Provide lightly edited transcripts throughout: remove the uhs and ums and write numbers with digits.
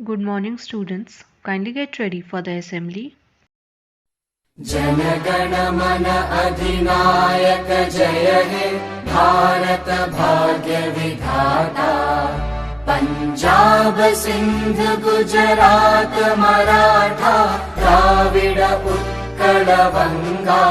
Good morning, students. Kindly get ready for the assembly. जनगण मन अधिनायक जय हे भारत भाग्य विधाता। पंजाब सिंध गुजरात मराठा द्राविड उत्कल बंगा।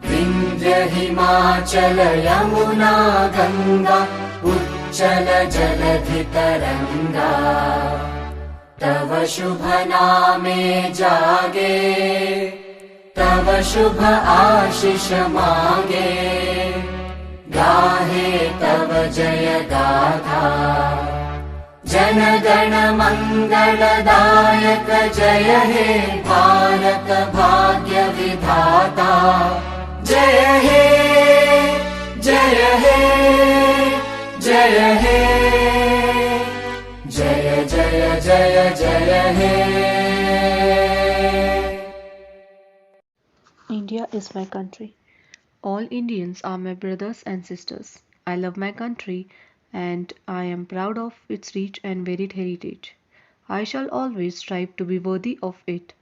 विंध्य हिमाचल यमुना गंगा उच्चल जलधि तरंगा। तव शुभ नामे जागे तव शुभ आशीष मांगे। गाहे तव जय गाथा जन गण मंगलदायक जय हे भारत भाग्य विधाता। जय हे जय हे जय हे जय जय जय जय हे। India is my country. All Indians are my brothers and sisters. I love my country and I am proud of its rich and varied heritage. I shall always strive to be worthy of it.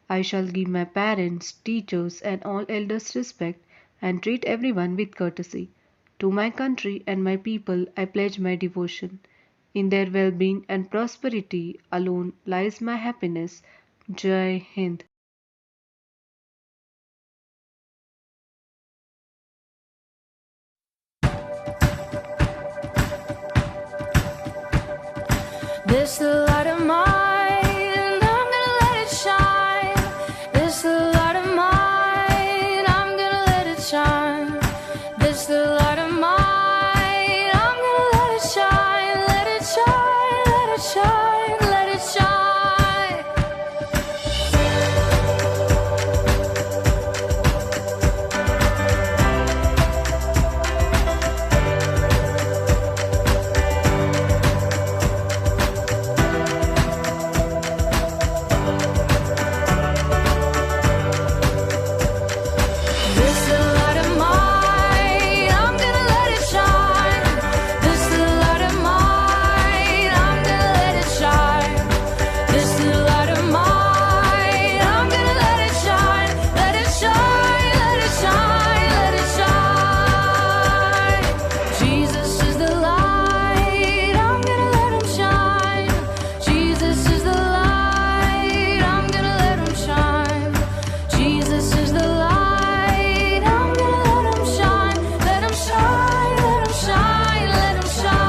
I shall give my parents, teachers, and all elders respect and treat everyone with courtesy. To my country and my people I pledge my devotion. In their well being and prosperity alone lies my happiness. Jai Hind. This light of mine, I'm gonna let it shine. This light of mine, I'm gonna let it shine. This light of mine, I'm gonna let it shine. Let it shine, let it shine, let it shine. This light of mine, I'm gonna let it shine. This light of mine, I'm gonna let it shine. This light of mine, I'm gonna let it shine. Let it shine, let it shine, let it shine. Jesus is the light, I'm gonna let him shine. Jesus is the light, I'm gonna let him shine. Jesus is the light, I'm gonna let him shine. Let him shine, let him shine, let him shine.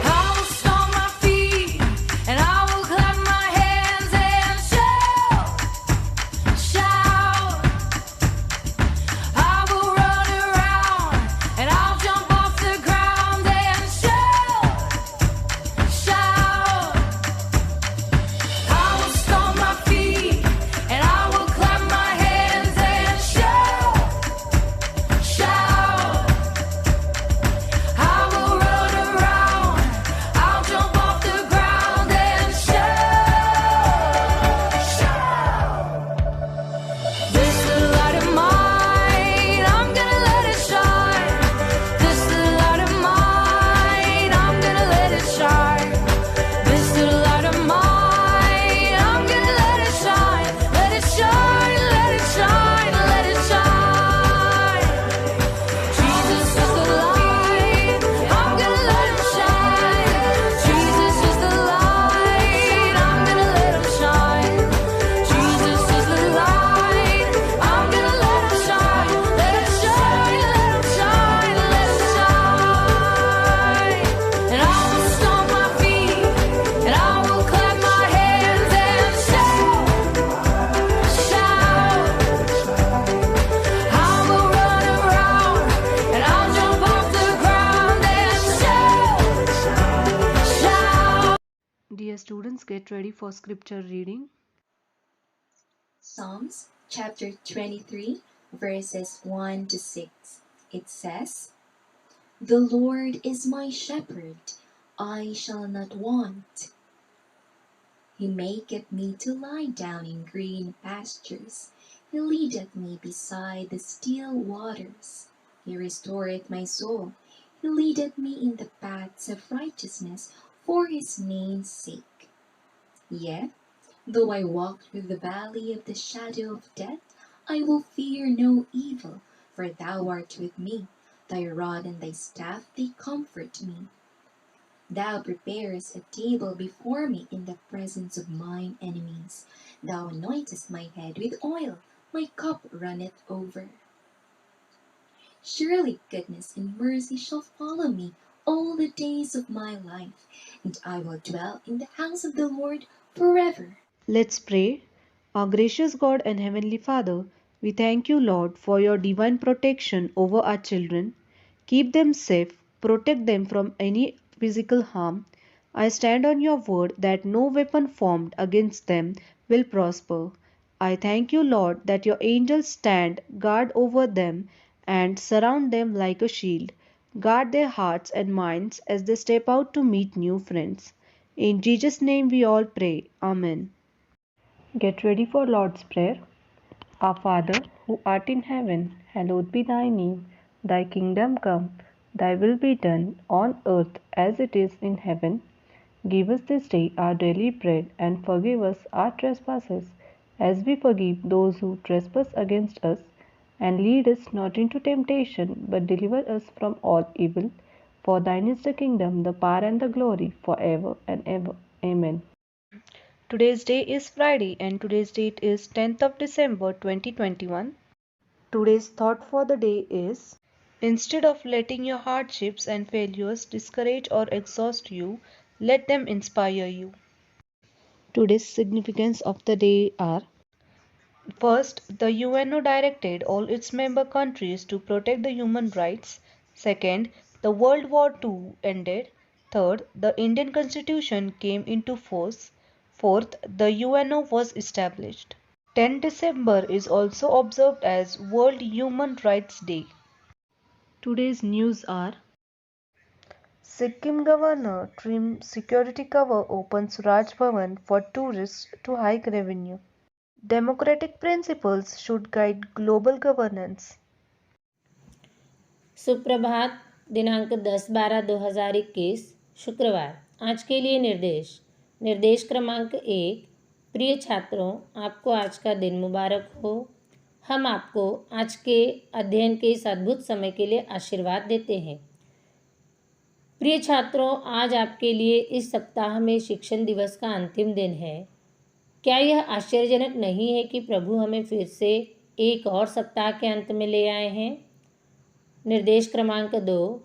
I will stomp my feet and I will clap my hands and shout, shout. I will run around and I'll jump off the ground and shout, shout. I will stomp my feet and I will clap my hands and shout, shout. I will run around, I'll jump off the ground and shout, shout. This light of mine, I'm gonna let it shine. This light of mine, I'm gonna let it shine. This light of mine, I'm gonna let it shine. Let it shine, let it shine, let it shine. Jesus is the light, I'm gonna let him shine. Jesus is the light, I'm gonna let him shine. Jesus is the light, I'm gonna let him shine. Let it shine, let him shine, let it shine. And I will stomp my feet, and I will clap my hands and shout, shout. I will run around and I'll jump off the ground and shout, shout. Dear students, get ready for scripture reading. Psalms chapter 23, verses 1 to 6. It says, The Lord is my shepherd, I shall not want. He maketh me to lie down in green pastures. He leadeth me beside the still waters. He restoreth my soul. He leadeth me in the paths of righteousness for his name's sake. Yet, though I walk through the valley of the shadow of death, I will fear no evil, for thou art with me. Thy rod and thy staff, they comfort me. Thou preparest a table before me in the presence of mine enemies. Thou anointest my head with oil, my cup runneth over. Surely goodness and mercy shall follow me all the days of my life, and I will dwell in the house of the Lord forever. Let's pray. Our gracious God and Heavenly Father, we thank you, Lord, for your divine protection over our children. Keep them safe, protect them from any physical harm. I stand on your word that no weapon formed against them will prosper. I thank you, Lord, that your angels stand guard over them and surround them like a shield. Guard their hearts and minds as they step out to meet new friends. In Jesus' name we all pray. Amen. Get ready for Lord's Prayer. Our Father, who art in heaven, hallowed be thy name. Thy kingdom come, thy will be done on earth as it is in heaven. Give us this day our daily bread and forgive us our trespasses as we forgive those who trespass against us. And lead us not into temptation, but deliver us from all evil. For thine is the kingdom, the power, and the glory forever and ever. Amen. Today's day is Friday and today's date is 10th of December 2021. Today's thought for the day is: instead of letting your hardships and failures discourage or exhaust you, let them inspire you. Today's significance of the day are: first, the UNO directed all its member countries to protect the human rights. Second, the World War II ended. Third, the Indian Constitution came into force. Fourth, the UNO was established. 10 December is also observed as World Human Rights Day. Today's news are: Sikkim Governor trims security cover opens Raj Bhavan for tourists to hike revenue. Democratic principles should guide global governance. सुप्रभात दिनांक 10/12/2021 शुक्रवार। आज के लिए निर्देश क्रमांक 1। प्रिय छात्रों, आपको आज का दिन मुबारक हो। हम आपको आज के अध्ययन के इस अद्भुत समय के लिए आशीर्वाद देते हैं। प्रिय छात्रों, आज आपके लिए इस सप्ताह में शिक्षण दिवस का अंतिम दिन है। क्या यह आश्चर्यजनक नहीं है कि प्रभु हमें फिर से एक और सप्ताह के अंत में ले आए हैं। निर्देश क्रमांक 2।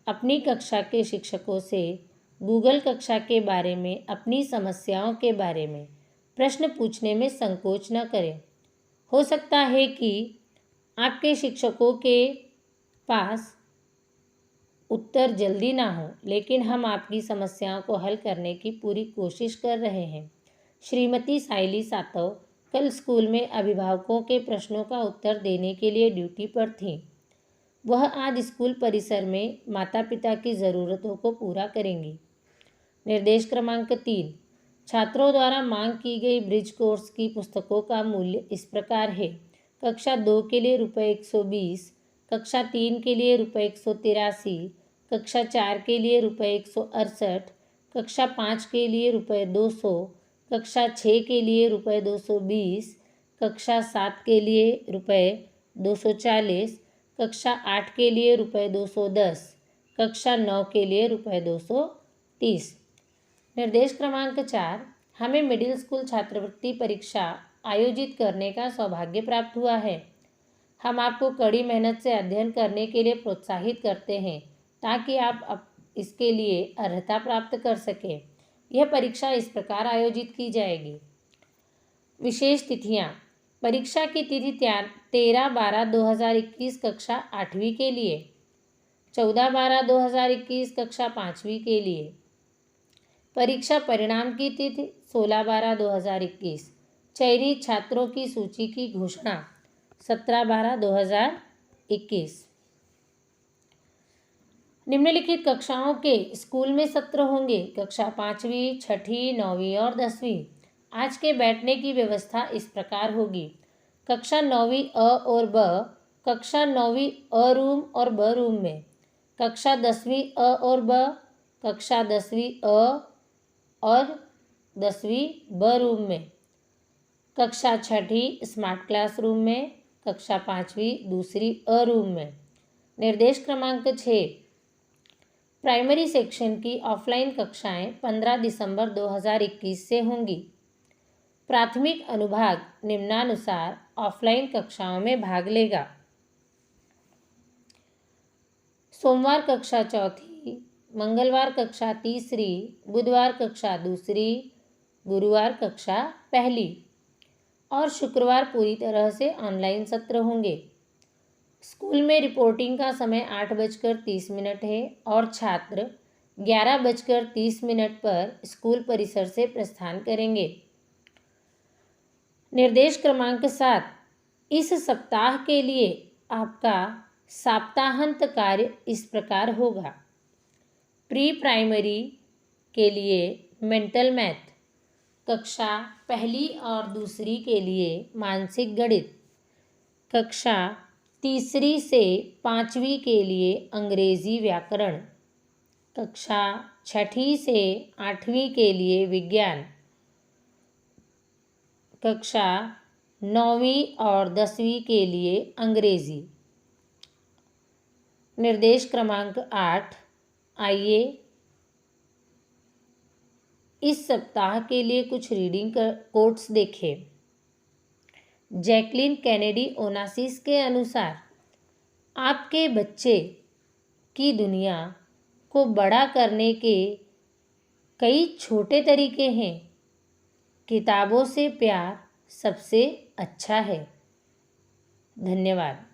अपनी कक्षा के शिक्षकों से गूगल कक्षा के बारे में अपनी समस्याओं के बारे में प्रश्न पूछने में संकोच न करें। हो सकता है कि आपके शिक्षकों के पास उत्तर जल्दी ना हो, लेकिन हम आपकी समस्याओं को हल करने की पूरी कोशिश कर रहे हैं। श्रीमती साइली सातव कल स्कूल में अभिभावकों के प्रश्नों का उत्तर देने के लिए ड्यूटी पर थीं। वह आज स्कूल परिसर में माता पिता की ज़रूरतों को पूरा करेंगी। निर्देश क्रमांक 3। छात्रों द्वारा मांग की गई ब्रिज कोर्स की पुस्तकों का मूल्य इस प्रकार है: कक्षा 2 के लिए ₹120, कक्षा 3 के लिए ₹183, कक्षा 4 के लिए ₹168, कक्षा 5 के लिए ₹200, कक्षा 6 के लिए ₹220, कक्षा 7 के लिए ₹240, कक्षा 8 के लिए ₹210, कक्षा 9 के लिए ₹230। निर्देश क्रमांक 4। हमें मिडिल स्कूल छात्रवृत्ति परीक्षा आयोजित करने का सौभाग्य प्राप्त हुआ है। हम आपको कड़ी मेहनत से अध्ययन करने के लिए प्रोत्साहित करते हैं ताकि आप इसके लिए अर्हता प्राप्त कर सकें। यह परीक्षा इस प्रकार आयोजित की जाएगी। विशेष तिथियां: परीक्षा की तिथि 13/12/2021 कक्षा 8वीं के लिए, 14/12/2021 कक्षा 5वीं के लिए। परीक्षा परिणाम की तिथि 16/12/2021। चयनित छात्रों की सूची की घोषणा 17/12/2021। निम्नलिखित कक्षाओं के स्कूल में सत्र होंगे। कक्षा 5वीं, 6ठी, 9वीं और 10वीं। आज के बैठने की व्यवस्था इस प्रकार होगी। कक्षा 9वीं अ और ब कक्षा 9वीं अ रूम और ब रूम में। कक्षा 10वीं अ और ब कक्षा 10वीं अ और 10वीं ब रूम में। कक्षा 6ठी स्मार्ट क्लास रूम में। कक्षा 5वीं दूसरी अ रूम में। निर्देश क्रमांक 6, प्राइमरी सेक्शन की ऑफलाइन कक्षाएं 15 दिसंबर 2021 से होंगी। प्राथमिक अनुभाग निम्नानुसार ऑफलाइन कक्षाओं में भाग लेगा। सोमवार कक्षा 4थी, मंगलवार कक्षा 3री, बुधवार कक्षा 2री, गुरुवार कक्षा 1ली और शुक्रवार पूरी तरह से ऑनलाइन सत्र होंगे। स्कूल में रिपोर्टिंग का समय 8:30 है और छात्र 11:30 पर स्कूल परिसर से प्रस्थान करेंगे। निर्देश क्रमांक 7, इस सप्ताह के लिए आपका सप्ताहांत कार्य इस प्रकार होगा। प्री प्राइमरी के लिए मेंटल मैथ, कक्षा 1ली और 2री के लिए मानसिक गणित, कक्षा 3री से 5वीं के लिए अंग्रेजी व्याकरण, कक्षा 6ठी से 8वीं के लिए विज्ञान, कक्षा 9वीं और 10वीं के लिए अंग्रेजी। निर्देश क्रमांक 8, आइए इस सप्ताह के लिए कुछ रीडिंग कोट्स देखें। जैकलिन कैनेडी ओनासिस के अनुसार, आपके बच्चे की दुनिया को बड़ा करने के कई छोटे तरीके हैं। किताबों से प्यार सबसे अच्छा है। धन्यवाद।